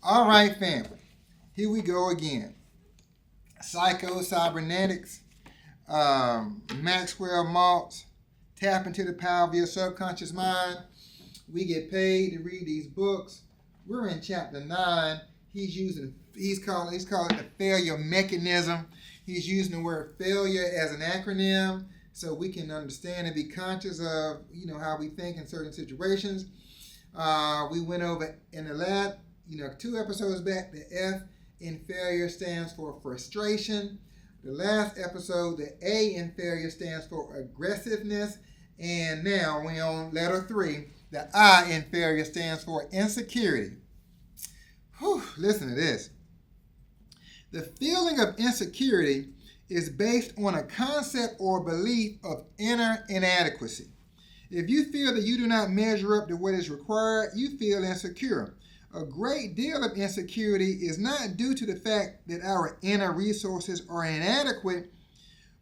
All right, family. Here we go again. Psycho-Cybernetics, Maxwell Maltz, tap into the power of your subconscious mind. We get paid to read these books. We're in chapter 9. He's calling it the failure mechanism. He's using the word failure as an acronym so we can understand and be conscious of, how we think in certain situations. We went over in the lab, 2 episodes back, the F in failure stands for frustration. The last episode, the A in failure stands for aggressiveness. And now we're on letter 3. The I in failure stands for insecurity. Whew, listen to this. The feeling of insecurity is based on a concept or belief of inner inadequacy. If you feel that you do not measure up to what is required, you feel insecure. A great deal of insecurity is not due to the fact that our inner resources are inadequate,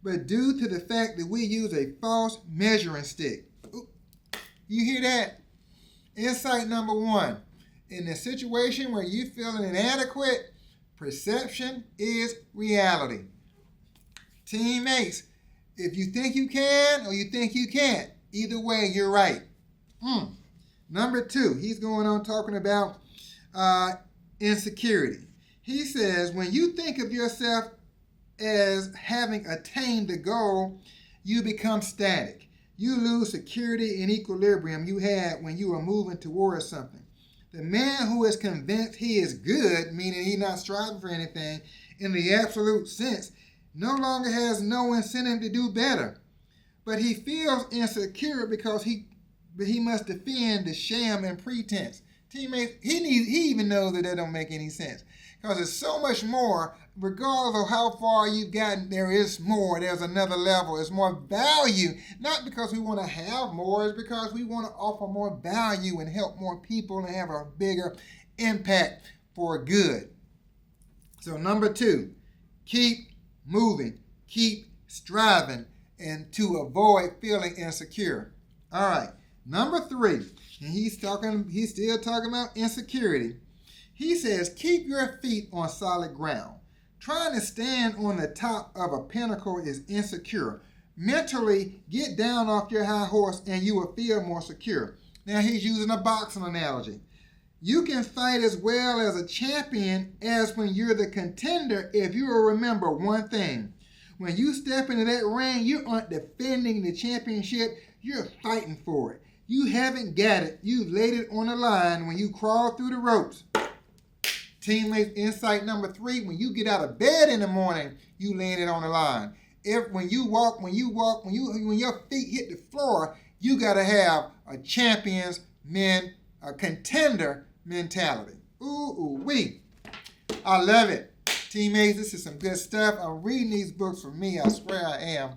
but due to the fact that we use a false measuring stick. Ooh, you hear that? Insight number 1. In a situation where you feel inadequate, perception is reality. Teammates, if you think you can or you think you can't, either way, you're right. Number 2, he's going on talking about insecurity. He says, when you think of yourself as having attained the goal, you become static. You lose security and equilibrium you had when you were moving towards something. The man who is convinced he is good, meaning he's not striving for anything, in the absolute sense, no longer has no incentive to do better. But he feels insecure because he must defend the sham and pretense. Teammates, he even knows that don't make any sense. Because there's so much more, regardless of how far you've gotten, there is more. There's another level. There's more value. Not because we want to have more, it's because we want to offer more value and help more people and have a bigger impact for good. So number 2, keep moving, keep striving, and to avoid feeling insecure. All right. Number 3, and he's still talking about insecurity. He says, keep your feet on solid ground. Trying to stand on the top of a pinnacle is insecure. Mentally, get down off your high horse and you will feel more secure. Now he's using a boxing analogy. You can fight as well as a champion as when you're the contender if you will remember one thing. When you step into that ring, you aren't defending the championship, you're fighting for it. You haven't got it. You've laid it on the line when you crawl through the ropes. Teammates, insight number 3, when you get out of bed in the morning, you laying it on the line. When your feet hit the floor, you got to have a contender mentality. Ooh-wee. I love it. Teammates, this is some good stuff. I'm reading these books for me. I swear I am.